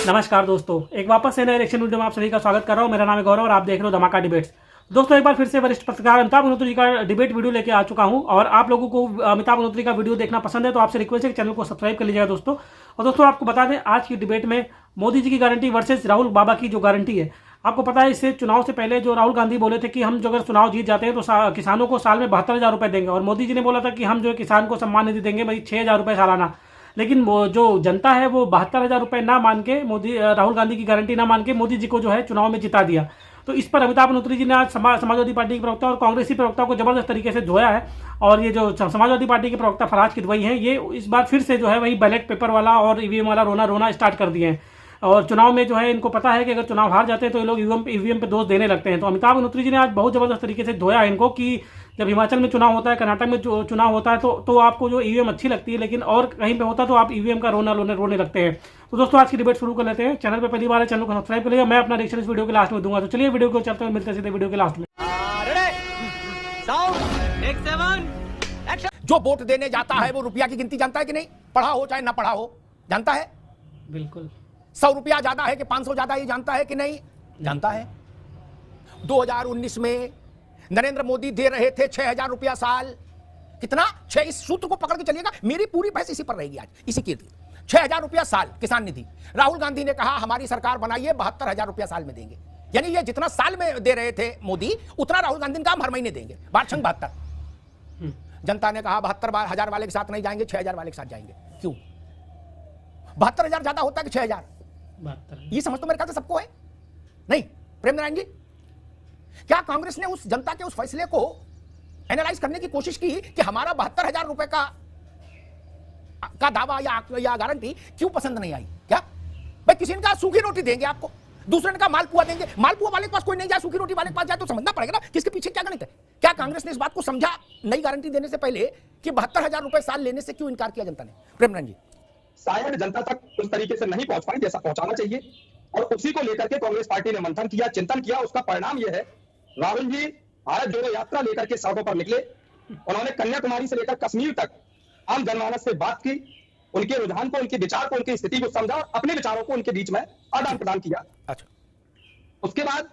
नमस्कार दोस्तों, एक वापस से नए इलेक्शन वीडियो में आप सभी का स्वागत कर रहा हूं। मेरा नाम है गौरव और आप देख रहे हो धमाका डिबेट्स। दोस्तों, एक बार फिर से वरिष्ठ पत्रकार अमिताभ मल्होत्रा जी का डिबेट वीडियो लेके आ चुका हूं और आप लोगों को अमिताभ मल्होत्रा का वीडियो देखना पसंद है तो आपसे रिक्वेस्ट है कि चैनल को सब्सक्राइब कर लीजिएगा दोस्तों। और दोस्तों, आपको बता दें, आज की डिबेट में मोदी जी की गारंटी वर्सेज राहुल बाबा की जो गारंटी है। आपको पता है, इससे चुनाव से पहले जो राहुल गांधी बोले थे कि हम जो अगर चुनाव जीत जाते हैं तो किसानों को साल में 72,000 रुपये देंगे, और मोदी जी ने बोला था कि हम जो है किसान को सम्मान निधि देंगे भाई 6,000 रुपये सालाना। लेकिन वो जो जनता है वो 72,000 रुपये ना मान के राहुल गांधी की गारंटी ना मान के मोदी जी को जो है चुनाव में जिता दिया। तो इस पर अमिताभ मल्होत्रा जी ने आज समाजवादी पार्टी के प्रवक्ता और कांग्रेसी प्रवक्ता को जबरदस्त तरीके से धोया है। और ये जो समाजवादी पार्टी के प्रवक्ता फराज किदवई हैं, ये इस बार फिर से जो है वही बैलेट पेपर वाला और ईवीएम वाला रोना स्टार्ट कर दिए हैं। और चुनाव में जो है इनको पता है कि अगर चुनाव हार जाते हैं तो ये लोग ईवीएम पे दोष देने लगते हैं। तो अमिताभ मल्होत्रा जी ने आज बहुत जबरदस्त तरीके से धोया है इनको कि जब हिमाचल में चुनाव होता है, कर्नाटक में चुनाव होता है तो आपको जो ईवीएम अच्छी लगती है, लेकिन और कहीं पे होता तो आप ईवीएम का रोने लगते हैं। तो दोस्तों, आज की डिबेट शुरू कर लेते हैं। चैनल पे पहली बार है, चैनल को सब्सक्राइब करिएगा। मैं अपना रिएक्शन इस वीडियो के लास्ट में दूंगा। तो चलिए वीडियो को चलते हैं, मिलते हैं सीधे वीडियो के लास्ट में। जो वोट देने जाता है वो रुपया की गिनती जानता है कि नहीं? पढ़ा हो चाहे ना पढ़ा हो, जानता है। बिल्कुल। 100 रुपया ज्यादा है कि 500 ज्यादा, ये जानता है कि नहीं? जानता है। 2019 में नरेंद्र मोदी दे रहे थे 6,000 रुपया साल। कितना? 6। इस सूत्र को पकड़ के चलिएगा, मेरी पूरी बहस इसी पर रहेगी आज, इसी की 6,000 रुपया साल किसान निधि। राहुल गांधी ने कहा हमारी सरकार बनाइए, 72,000 रुपया साल में देंगे। यानी ये जितना साल में दे रहे थे मोदी, उतना राहुल गांधी का हम हर महीने देंगे। 72। जनता ने कहा 72,000 वाले के साथ नहीं जाएंगे, 6,000 वाले के साथ जाएंगे। क्यों? 72,000 ज्यादा होता है कि 6,000? ये समझ तो मेरे ख्याल से सबको है, नहीं? प्रेम नारायण जी, क्या कांग्रेस ने उस जनता के उस फैसले को एनालाइज करने की कोशिश की कि हमारा 72,000 रुपए का दावा या गारंटी क्यों पसंद नहीं आई? क्या भाई, किसी ने कहा सूखी रोटी देंगे आपको, दूसरे ने कहा मालपुआ देंगे। मालपुआ वाले के पास कोई नहीं जाए, सूखी रोटी वाले के पास जाए, तो समझना पड़ेगा ना किसके पीछे क्या गणित है। क्या कांग्रेस ने इस बात को समझा नई गारंटी देने से पहले कि 72,000 रुपए साल लेने से क्यों इनकार किया जनता ने? प्रेम नारायण जी, शायद जनता तक उस तरीके से नहीं पहुंच पाई जैसा पहुंचाना चाहिए, और उसी को लेकर के कांग्रेस पार्टी ने मंथन किया, चिंतन किया। उसका परिणाम यह है, राहुल जी भारत जोड़ो यात्रा लेकर के सड़कों पर निकले। उन्होंने कन्याकुमारी से लेकर कश्मीर तक आम जनमानस से बात की, उनके रुझान को, उनके विचार को, उनकी स्थिति को समझा और अपने विचारों को उनके बीच में आदान प्रदान किया। अच्छा। उसके बाद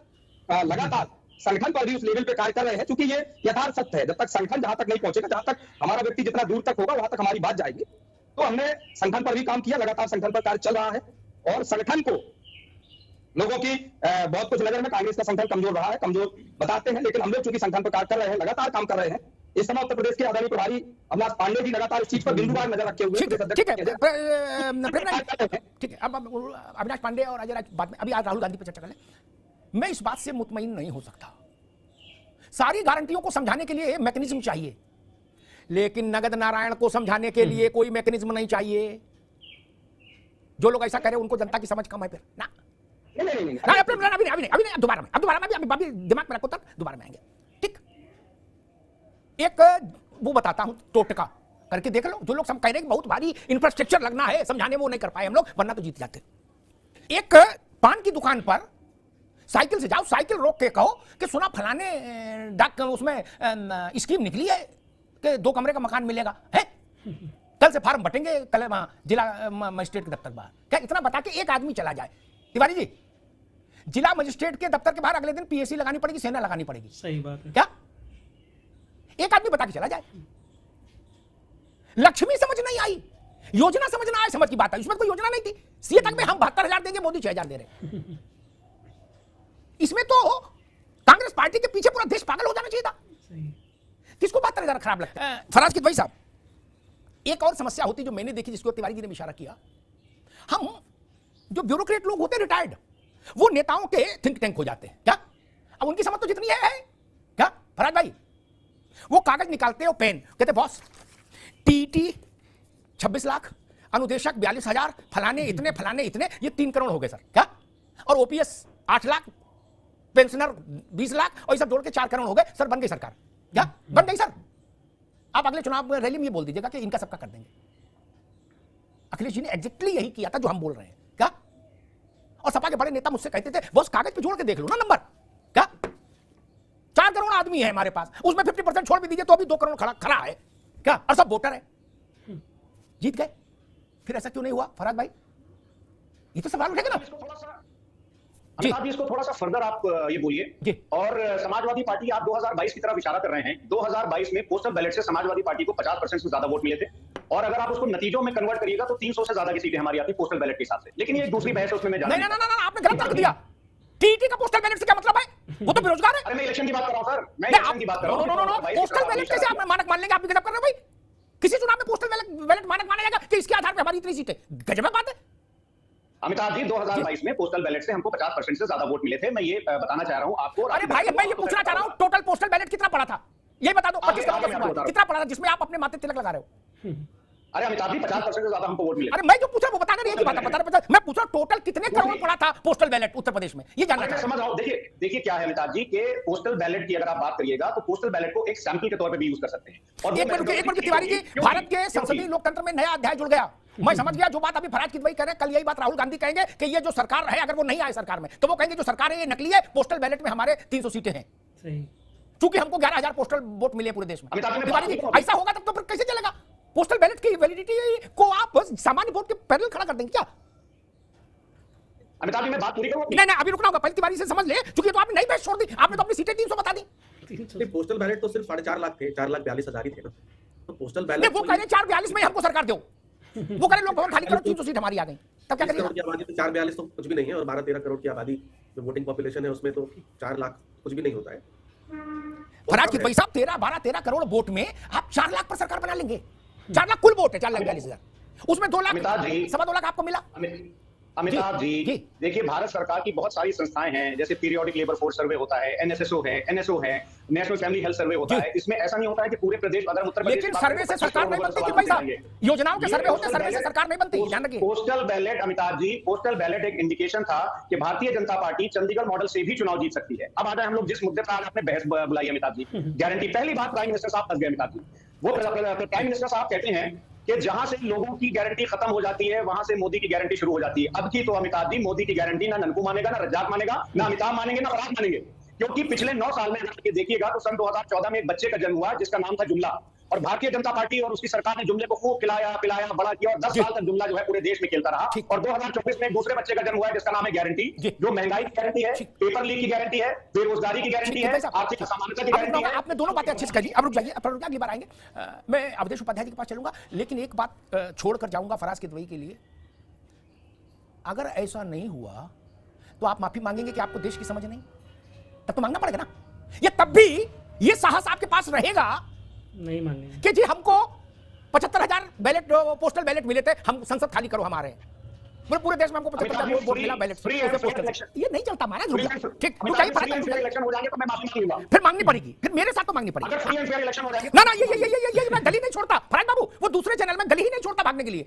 लगातार संगठन पर भी उस लेवल पे कार्य कर रहे हैं, क्योंकि ये यथार्थ सत्य है। जब तक संगठन जहां तक नहीं पहुंचेगा, जहां तक हमारा व्यक्ति जितना दूर तक होगा वहां तक हमारी बात जाएगी। तो हमने संगठन पर भी काम किया, लगातार संगठन पर कार्य चल रहा है। और संगठन को लोगों की बहुत कुछ नजर में कांग्रेस का संगठन कमजोर रहा है, कमजोर बताते हैं, लेकिन हम लोग चूंकि संगठन पर कार्य कर रहे हैं, लगातार काम कर रहे हैं। इस समय उत्तर प्रदेश के आदरणीय प्रभारी अविनाश पांडे जी लगातार इस चीज पर बिंदुवार नजर रखे हुए। ठीक है। अब अविनाश पांडे और अजय राज बाद में, अभी आज राहुल गांधी पर चर्चा कर लें। मैं इस बात से मुतमईन नहीं हो सकता। सारी गारंटियों को समझाने के लिए मैकेनिज्म चाहिए, लेकिन नगद नारायण को समझाने के लिए कोई मैकेनिज्म नहीं चाहिए। जो लोग ऐसा कह रहे हैं उनको जनता की समझ कम है फिर ना। नहीं, अभी दोबारा में अभी दिमाग में रखो, तक दोबारा में आएंगे। ठीक, एक वो बताता हूं, टोटका करके देख लो। जो लोग सब कह रहे हैं बहुत भारी इंफ्रास्ट्रक्चर लगना है समझाने, वो नहीं कर पाए हम लोग, वरना तो जीत जाते। एक पान की दुकान पर साइकिल से जाओ, साइकिल रोक के कहो कि सुना फलाने डाक उसमें स्कीम निकली है कि 2 कमरे का मकान मिलेगा है, कल से फॉर्म बटेंगे, कल जिला मजिस्ट्रेट के दफ्तर बाहर। क्या इतना बता के एक आदमी चला जाए? तिवारी जी, जिला मजिस्ट्रेट के दफ्तर के बाहर अगले दिन पीएसी लगानी पड़ेगी, सेना लगानी पड़ेगी। सही बात है। क्या एक आदमी बता के चला जाए? लक्ष्मी समझ नहीं आई, योजना समझना आए, समझ की बात है। इसमें कोई योजना नहीं थी। सीए तक में हम 72,000 देंगे, मोदी 6,000 दे रहे। इसमें तो कांग्रेस पार्टी के पीछे पूरा देश पागल हो जाना चाहिए था। किसको 72,000 खराब लगता है? फराज किदवई साहब, एक और समस्या होती जो मैंने देखी, जिसको तिवारी जी ने इशारा किया। हम जो ब्यूरोक्रेट लोग होते हैं रिटायर्ड, वो नेताओं के थिंक टैंक हो जाते हैं। क्या अब उनकी समझ तो जितनी है क्या फराज भाई? वो कागज निकालते हो, पेन, कहते बॉस टीटी 26 लाख, अनुदेशक 42,000, फलाने इतने, ये 3 करोड़ हो गए सर। क्या? और ओपीएस 8 लाख, पेंशनर 20 लाख, और ये सब जोड़ के 4 करोड़ हो गए सर, बन गई सरकार। क्या बन गई सर? आप अगले चुनाव में रैली में ये बोल दीजिएगा कि इनका सबका कर देंगे। अखिलेश जी ने एग्जैक्टली यही किया था जो हम बोल रहे हैं। क्या? और सपा के बड़े नेता मुझसे कहते थे बॉस कागज पे जोड़ के देख लो ना नंबर। क्या 4 करोड़ आदमी है हमारे पास, उसमें 50% छोड़ भी दीजिए तो अभी 2 करोड़ खड़ा है। क्या? और सब वोटर है, जीत गए। फिर ऐसा क्यों नहीं हुआ फराज भाई? ये तो सवाल उठेगा ना। इसको थोड़ा सा जी। अमिताभ जी, इसको थोड़ा सा फर्दर आप ये बोलिए। जी। और समाजवादी पार्टी आप 2022 की तरफ इशारा कर रहे हैं। 2022 में पोस्टल बैलेट से समाजवादी पार्टी को 50% से ज्यादा वोट मिले थे, और अगर आप उसको नतीजों में कन्वर्ट करिएगा तो 300 से ज्यादा की सीटें हमारी आती पोस्टल बैलेट के हिसाब से। लेकिन ये दूसरी बहस है, उसमें मैं नहीं नहीं नहीं, आपने गलत तर्क दिया। टीटी का पोस्टल बैलेट से क्या मतलब है? वो तो बेरोजगार है। अरे मैं इलेक्शन की बात कर रहा हूं सर, मैं नहीं, इलेक्शन की बात कर रहा हूं। नो, पोस्टल बैलेट कैसे आप मानक मान लेंगे? आप भी गजब कर रहे हो भाई। किसी चुनाव में पोस्टल बैलेट मानक माना जाएगा कि इसके आधार पर हमारी इतनी सीटें? गजब बात है। अमिताभ जी, 2022 में पोस्टल बैलेट से हमको 50% से ज्यादा वोट मिले थे। मैं ये बताना चाह रहा हूं आपको। अरे भाई, मैं ये पूछना चाह रहा हूं, टोटल पोस्टल बैलेट कितना पड़ा था? ये बता दो। 25 करोड़ कितना पड़ा था जिसमें आप अपने माथे तिलक लगा रहे हो? अरे अमिताभ जी, 50% से ज्यादा हमको वोट मिले। अरे मैं जो पूछा वो बता रही है, बात बता रहा। मैं पूछ रहा हूं टोटल कितने करोड़ पड़ा था पोस्टल बैलेट उत्तर प्रदेश में, ये जानना मैं चाहता समझ रहा हूं। देखिए क्या है अमिताभ जी के पोस्टल बैलेट की अगर आप बात करिएगा तो पोस्टल बैलेट को एक सैंपल के तौर पे भी यूज कर सकते हैं। और एक मिनट तिवारी जी, भारत के संसदीय लोकतंत्र में नया अध्याय जुड़ गया। मैं समझ गया जो बात अभी फराज किदवई कह रहे हैं, कल यही बात राहुल गांधी कहेंगे कि ये जो सरकार है, अगर वो नहीं आए सरकार में तो वो कहेंगे जो सरकार है ये नकली है, पोस्टल बैलेट में हमारे 300 सीटें हैं, चूंकि हमको 11,000 पोस्टल वोट मिले पूरे देश में। तिवारी जी, ऐसा होगा तब तो फिर कैसे चलेगा? पोस्टल बैलेट की वैलिडिटी को आप सामान्य वोट के पैरेलल खड़ा कर देंगे क्या? अमिताभ जी, मैं बात पूरी करूं? नहीं, अभी रुकना होगा, पहले तिवारी से समझ ले, क्योंकि तो आपने नई बहस छोड़ दी, आपने तो अपनी सीटें 300 बता दी। पोस्टल बैलेट तो सिर्फ 4.5 लाख थे, 4,42,000 ही थे ना। तो पोस्टल बैलेट वो कह रहे 442 में हमको सरकार दो, वो कह रहे लोग भवन खाली करो, 300 सीट हमारी आ गई, तब क्या करेंगे? की आबादी तो 442 तो कुछ भी नहीं है, और 12-13 करोड़ की आबादी जो वोटिंग पॉपुलेशन है उसमें तो 4 लाख कुछ भी नहीं होता है। फराज किदवई साहब, 12 करोड़ वोट में आप 4 लाख पर सरकार बना लेंगे। 4 लाख कुल वोट है, 4,42,000, उसमें 2 लाख, 2.25 लाख आपको मिला। अमिताभ जी, देखिए भारत सरकार की बहुत सारी संस्थाएं हैं, जैसे पीरियोडिक लेबर फोर्स सर्वे होता है, एनएसएसओ है, एनएसओ है, नेशनल फैमिली हेल्थ सर्वे होता है। इसमें ऐसा नहीं होता है कि पूरे प्रदेश, अगर उत्तर प्रदेश, लेकिन सर्वे से सरकार नहीं बनती भाई साहब, योजनाओं के सर्वे होते, सर्वे से सरकार नहीं बनती, ध्यान रखिए। Postal ballot, Amitabh ji, postal ballot एक इंडिकेशन था कि भारतीय जनता पार्टी चंडीगढ़ मॉडल से भी चुनाव जीत सकती है। अब आ जाए हम लोग जिस मुद्दे पर आज आपने बहस बुलाई अमिताभ जी, गारंटी। पहली बात, प्राइम मिनिस्टर साहब फंस गए अमिताभ जी। वो प्राइम मिनिस्टर साहब कहते हैं कि जहां से लोगों की गारंटी खत्म हो जाती है वहां से मोदी की गारंटी शुरू हो जाती है। अब की तो अमिताभ जी, मोदी की गारंटी ना ननकू मानेगा, ना रज्जाक मानेगा, ना अमिताभ मानेंगे, ना फराज मानेंगे। क्योंकि पिछले 9 साल में अगर देखिएगा तो सन 2014 में एक बच्चे का जन्म हुआ जिसका नाम था जुमला, और भारतीय जनता पार्टी और उसकी सरकार ने जुमले को खूब खिलाया पिलाया बड़ा किया, और 10 साल तक जुमला जो है पूरे देश में खेलता रहा। और 2024 में एक दूसरे बच्चे का जन्म हुआ है जिसका नाम है गारंटी, जो महंगाई की गारंटी है, पेपर लीक की गारंटी है, बेरोजगारी की गारंटी है, आर्थिक असमानता की गारंटी है। आपने दोनों बातें अच्छे से कही, अब रुक जाइए, अगली बार आएंगे। मैं अवधेश उपाध्याय जी के पास चलूंगा, लेकिन एक बात छोड़कर जाऊंगा फराज किदवई के लिए। अगर ऐसा नहीं हुआ तो आप माफी मांगेंगे कि आपको देश की समझ नहीं? तब तो मांगना पड़ेगा ना। ये तब भी ये साहस आपके पास रहेगा नहीं मांगेंगे कि जी हमको 75,000 बैलेट, पोस्टल बैलेट मिले थे, हम संसद खाली करो हमारे। पूरे देश में हमको 75,000 वोट मिला बैलेट, ये नहीं चलता महाराज। ठीक, इलेक्शन हो जाएंगे तो मैं माफी मांगूंगा, फिर मांगनी पड़ेगी, फिर मेरे साथ तो मांगनी पड़ेगी। अगर फ्री एंड फेयर इलेक्शन हो जाएंगे ना ये मैं गली नहीं छोड़ता फराज बाबू, वो दूसरे चैनल में गली ही नहीं छोड़ता भागने के लिए।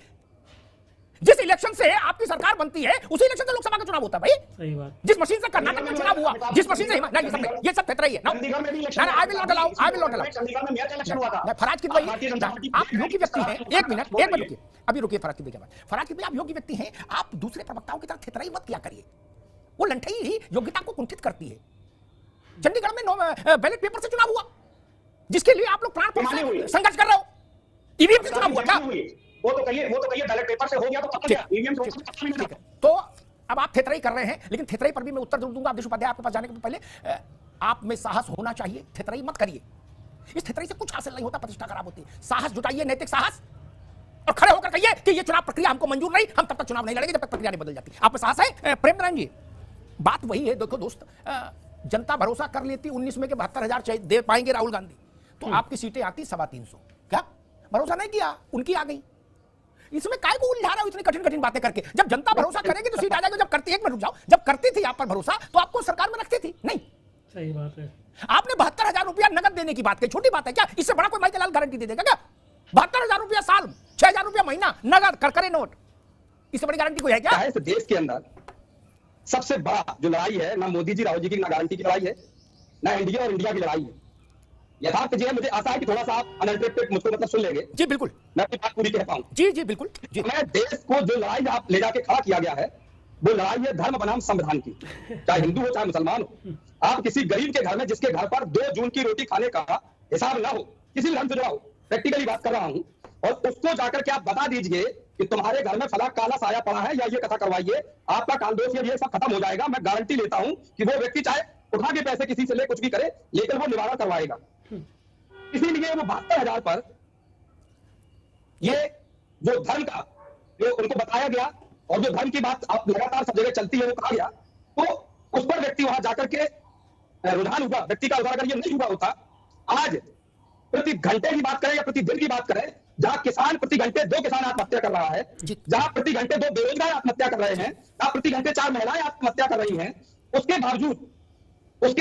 जिस इलेक्शन से आपकी सरकार बनती है उसी इलेक्शन से लोकसभा का चुनाव होता है भाई। सही बात। जिस मशीन से कर्नाटक में चुनाव हुआ, जिस मशीन से ये सब फेतरा ही है। चंडीगढ़ में भी election, I will not allow, I will not allow. Chandigarh में मेयर का इलेक्शन हुआ था। फराज किदवई, आप योग्य व्यक्ति हैं, एक मिनट रुकिए, अभी रुकिए फराज किदवई के बाद। फराज किदवई, आप योग्य व्यक्ति हैं, आप दूसरे प्रवक्ताओं की तरह थेतराई मत किया करिए, वो लंठई ही योग्यता को कुंठित करती है। चंडीगढ़ में बैलेट पेपर से चुनाव हुआ जिसके लिए आप लोग प्राण संघर्ष कर रहे हो, ईवीएम से चुनाव हुआ क्या? वो तो कहिए बैलेट पेपर से हो गया तो पता क्या ईवीएम से ठीक है। तो अब आप थेतराई कर रहे हैं, लेकिन थेतराई पर भी मैं उत्तर दूंगा अवधेश उपाध्याय आपके पास जाने के पहले। आप में साहस होना चाहिए, थेतराई मत करिए। इस थेतराई से कुछ हासिल नहीं होता, प्रतिष्ठा खराब होती है। साहस जुटाइए, नैतिक साहस, और खड़े होकर कहिए कि ये चुनाव प्रक्रिया हमको मंजूर नहीं, हम तब तक चुनाव नहीं लड़ेंगे जब तक प्रक्रिया नहीं बदल जाती। आप में साहस है? प्रेम नारायण जी, बात वही है। देखो दोस्त, जनता भरोसा कर लेती 19 में के 72,000 दे पाएंगे राहुल गांधी, तो आपकी सीटें आती 350। क्या भरोसा नहीं किया? उनकी आ गई। इसमें काय को उलझा रहा हो इतनी कठिन कठिन बातें करके? जब जनता भरोसा करेगी तो सीट आ जाएगी। जब करती, एक मिनट रुक जाओ, जब करती थी आप पर भरोसा तो आपको सरकार में रखती थी नहीं? सही बात है। आपने 72,000 रुपया नगद देने की बात की, छोटी बात है क्या? इससे बड़ा कोई माइकल लाल गारंटी दे देगा क्या? 72,000 रुपया साल, 6,000 रुपया महीना नगद करकरे नोट, इससे बड़ी गारंटी कोई है क्या? इस देश के अंदर सबसे बड़ा जो लड़ाई है, ना मोदी जी राहुल जी की ना गारंटी की लड़ाई है, ना एनडीए और इंडिया की लड़ाई है। यथार्थ जी, मुझे आशा है कि थोड़ा सा आप अनअल्टरेटेड मुझको मतलब सुन लेंगे। जी बिल्कुल, मैं अपनी बात पूरी कह पाऊं। जी बिल्कुल जी। मैं देश को जो लड़ाई आप ले जाके खड़ा किया गया है, वो लड़ाई है धर्म बनाम संविधान की। चाहे हिंदू हो चाहे मुसलमान हो, आप किसी गरीब के घर में जिसके घर पर 2 जून की रोटी खाने का हिसाब ना हो, किसी धर्म से जुड़ा हो, प्रैक्टिकली बात कर रहा हूं, और उसको जाकर के आप बता दीजिए कि तुम्हारे घर में फला काला साया पड़ा है या ये कथा करवाइए, आपका कालदोष ये सब खत्म हो जाएगा। मैं गारंटी लेता हूं कि वो व्यक्ति चाहे उठा के पैसे किसी से ले, कुछ भी करे, लेकिन वो निवारण करवाएगा। इसीलिए वो 72,000 पर ये जो धर्म का जो उनको बताया गया और जो धर्म की बात आप लगातार सब जगह चलती है वो कहा गया, तो उस पर व्यक्ति वहां जाकर के रुझान हुआ, व्यक्ति का उदाहरण अगर ये नहीं हुआ होता, आज प्रति घंटे की बात करें या प्रति दिन की बात करें, जहां किसान प्रति घंटे 2 किसान आत्महत्या कर रहा है, जहां प्रति घंटे 2 बेरोजगार आत्महत्या कर रहे हैं, जहां प्रति घंटे 4 महिलाएं आत्महत्या कर रही हैं, उसके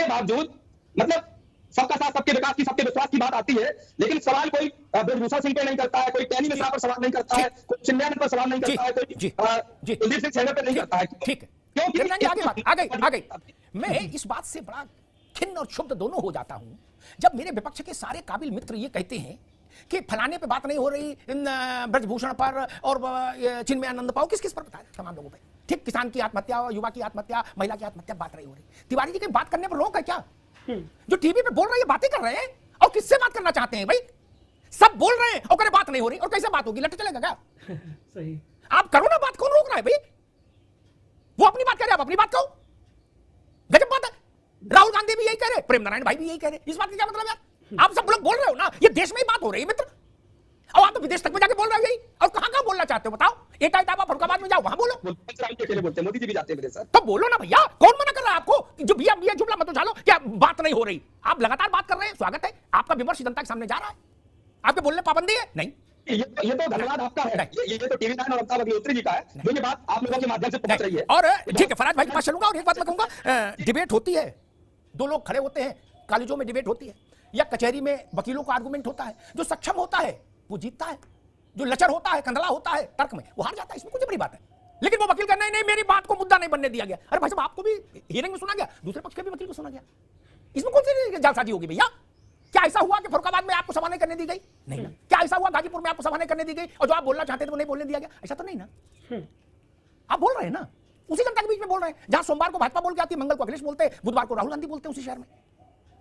बावजूद मतलब सबका साथ सबके विकास की, सबके विश्वास की बात आती है, लेकिन सवाल कोई ब्रजभूषण सिंह पे नहीं करता है, कोई टैनी मिश्रा पर सवाल नहीं करता है, कोई चिन्मयानंद पर सवाल नहीं करता है, कोई कुलदीप सिंह सेंगर पर नहीं करता है। ठीक है, क्योंकि आ गई। मैं इस बात से बड़ा खिन्न और क्षुब्ध दोनों हो जाता हूं जब मेरे विपक्ष के सारे काबिल मित्र ये कहते हैं कि फलाने पे बात नहीं हो रही, ब्रजभूषण पर और चिन्मयानंद पाओ, किस किस पर बताया तमाम लोगों पे। ठीक, किसान की आत्महत्या, युवा की आत्महत्या, महिला की आत्महत्या, बात नहीं हो रही। तिवारी जी की बात करने पर रोक है क्या? जो टीवी पे बोल रहे हैं बातें कर रहे हैं, और किससे बात करना चाहते हैं भाई? सब बोल रहे हैं और करे बात नहीं हो रही, और कैसे बात होगी? लट चलेगा क्या? सही, आप करो ना बात, कौन रोक रहा है भाई? वो अपनी बात कह रहे, आप अपनी बात कहो। गजब बात है। राहुल गांधी भी यही कह रहे, प्रेम नारायण भाई भी यही कह रहे। इस बात का क्या मतलब यार? आप सब लोग बोल रहे हो ना, ये देश में ही बात हो रही है मित्र, और आप तो विदेश तक में जाके बोल रहे हो यही। और कहां बोलना चाहते हो बताओ? एटा फरुखाबाद में जाओ, वहां बोलो। अकेले बोलते हैं, मोदी जी भी जाते हैं विदेश। तो बोलो ना भैया, कौन मना कर रहा है आपको? जो भैया जुमला मत उछालो, क्या बात नहीं हो रही? आप लगातार बात कर रहे हैं, स्वागत है, आपका विमर्श जनता के सामने जा रहा है। आपके बोलने पाबंदी है नहीं? ये तो धन्यवाद आपका है, ये तो टीवी 9 और अमिताभ अग्निहोत्री जी का है, जो ये बात आप लोगों के माध्यम से पहुंच रही है। और ठीक है, फराज भाई के पास चलूंगा, और एक बात मैं कहूंगा, डिबेट होती है, 2 लोग खड़े होते हैं, कॉलेजों में डिबेट होती है, या कचहरी में वकीलों का आर्गुमेंट होता है। जो सक्षम होता है वो जीतता है, जो लचर होता है, कंधला होता है तर्क में, वो हार जाता है। इसमें कुछ बड़ी बात है। लेकिन वो वकील कहना नहीं, मेरी बात को मुद्दा नहीं बनने दिया गया। अरे भाई साहब, आपको भी हियरिंग में सुना गया, दूसरे पक्ष के भी वकील को सुना गया, इसमें कौन सी जालसाजी होगी भैया? क्या ऐसा हुआ कि फरुखाबाद में आपको सभा नहीं करने दी गई? नहीं ना। क्या ऐसा हुआ गाजीपुर में आपको सभा नहीं करने दी गई, और जो आप बोलना चाहते थे वो नहीं बोलने दिया गया? ऐसा तो नहीं ना। आप बोल रहे हैं ना, उसी जनता के बीच में बोल रहे हैं, जहां सोमवार को भाजपा बोल के आती है, मंगल को अखिलेश बोलते हैं, बुधवार को राहुल गांधी बोलते हैं, उसी शहर में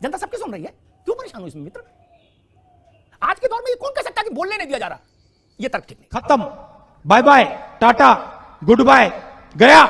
जनता सबकी सुन रही है। क्यों परेशान हो इसमें मित्र? आज के दौर में ये कौन कह सकता है कि बोलने नहीं दिया जा रहा? ये तर्क ठीक नहीं। खत्म, bye bye, tata, goodbye, गया।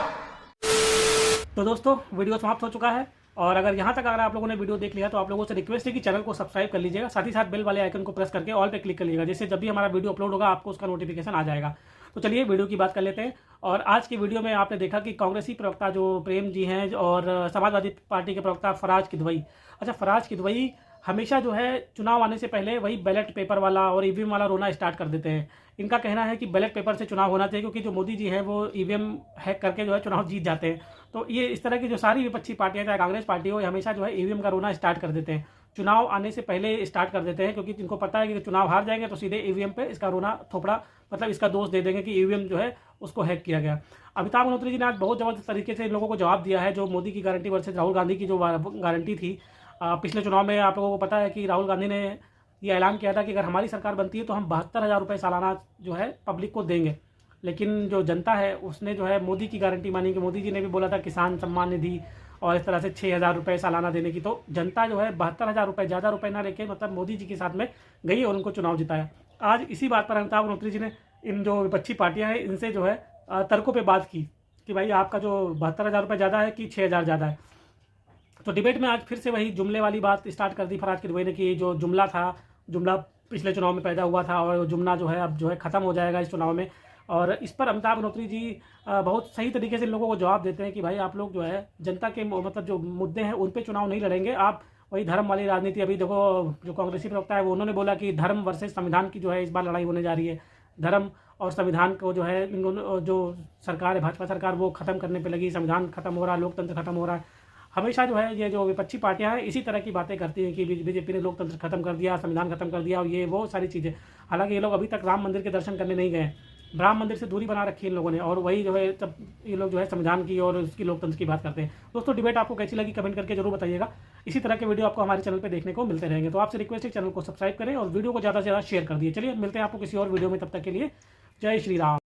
तो दोस्तों, वीडियो समाप्त हो चुका है, और अगर यहाँ तक अगर आप लोगों ने वीडियो देख लिया तो आप लोगों से रिक्वेस्ट है कि चैनल को सब्सक्राइब कर लीजिएगा, साथ ही साथ बेल वाले आइकन को प्रेस करके ऑल पे क्लिक कर लीजिएगा, जिससे जब भी हमारा वीडियो अपलोड होगा आपको उसका नोटिफिकेशन आ जाएगा। तो चलिए वीडियो की बात कर लेते हैं। और आज की वीडियो में आपने देखा कि कांग्रेसी प्रवक्ता जो प्रेम जी हैं और समाजवादी पार्टी के प्रवक्ता फराज किदवई, अच्छा फराज किदवई हमेशा जो है चुनाव आने से पहले वही बैलेट पेपर वाला और ईवीएम वाला रोना स्टार्ट कर देते हैं। इनका कहना है कि बैलेट पेपर से चुनाव होना चाहिए, क्योंकि जो मोदी जी हैं वो ईवीएम हैक करके जो है चुनाव जीत जाते हैं। तो ये इस तरह की जो सारी विपक्षी पार्टियां, चाहे कांग्रेस पार्टी हो, हमेशा जो है ईवीएम का रोना स्टार्ट कर देते हैं, चुनाव आने से पहले स्टार्ट कर देते हैं, क्योंकि इनको पता है कि चुनाव हार जाएंगे तो सीधे ईवीएम पे इसका रोना थोपड़ा, मतलब इसका दोष दे देंगे कि ईवीएम जो है उसको हैक किया गया। अमिताभ अग्निहोत्री जी ने आज बहुत ज़बरदस्त तरीके से इन लोगों को जवाब दिया है। जो मोदी की गारंटी वर्सेस राहुल गांधी की जो गारंटी थी, पिछले चुनाव में आप लोगों को पता है कि राहुल गांधी ने ये ऐलान किया था कि अगर हमारी सरकार बनती है तो हम 72,000 रुपये सालाना जो है पब्लिक को देंगे। लेकिन जो जनता है उसने जो है मोदी की गारंटी मानी, कि मोदी जी ने भी बोला था किसान सम्मान निधि और इस तरह से 6,000 रुपये सालाना देने की। तो जनता जो है 72,000 रुपये, ज़्यादा रुपये ना लेके मतलब मोदी जी के साथ में गई और उनको चुनाव जिताया। आज इसी बात पर अमिताभ अग्निहोत्री जी ने इन जो विपक्षी पार्टियाँ हैं इनसे जो है तर्कों पर बात की कि भाई आपका जो 72,000 रुपये ज़्यादा है कि 6,000 ज़्यादा है। तो डिबेट में आज फिर से वही जुमले वाली बात स्टार्ट कर दी फराज किदवई ने, कि जो जुमला था, जुमला पिछले चुनाव में पैदा हुआ था और जुमला जो है अब जो है ख़त्म हो जाएगा इस चुनाव में। और इस पर अमिताभ अग्निहोत्री जी बहुत सही तरीके से लोगों को जवाब देते हैं कि भाई आप लोग जो है जनता के मतलब जो मुद्दे हैं उन पे चुनाव नहीं लड़ेंगे, आप वही धर्म वाली राजनीति। अभी देखो जो कांग्रेसी प्रवक्ता है वो उन्होंने बोला कि धर्म वर्सेस संविधान की जो है इस बार लड़ाई होने जा रही है। धर्म और संविधान को जो है जो सरकार है, भाजपा सरकार, वो ख़त्म करने पर लगी, संविधान खत्म हो रहा है, लोकतंत्र खत्म हो रहा है। हमेशा जो है ये जो विपक्षी पार्टियां हैं इसी तरह की बातें करती हैं कि बीजेपी ने लोकतंत्र खत्म कर दिया, संविधान खत्म कर दिया और ये वो सारी चीज़ें। हालांकि ये लोग अभी तक राम मंदिर के दर्शन करने नहीं गए, राम मंदिर से दूरी बना रखी है इन लोगों ने, और वही जो है तब ये लोग जो है संविधान की और उसकी लोकतंत्र की बात करते हैं। दोस्तों, डिबेट आपको कैसी लगी कमेंट करके जरूर बताइएगा। इसी तरह के वीडियो आपको हमारे चैनल पर देखने को मिलते रहेंगे। तो आपसे रिक्वेस्ट है चैनल को सब्सक्राइब करें और वीडियो को ज़्यादा से ज़्यादा शेयर कर दिए। चलिए मिलते हैं आपको किसी और वीडियो में, तब तक के लिए जय श्री राम।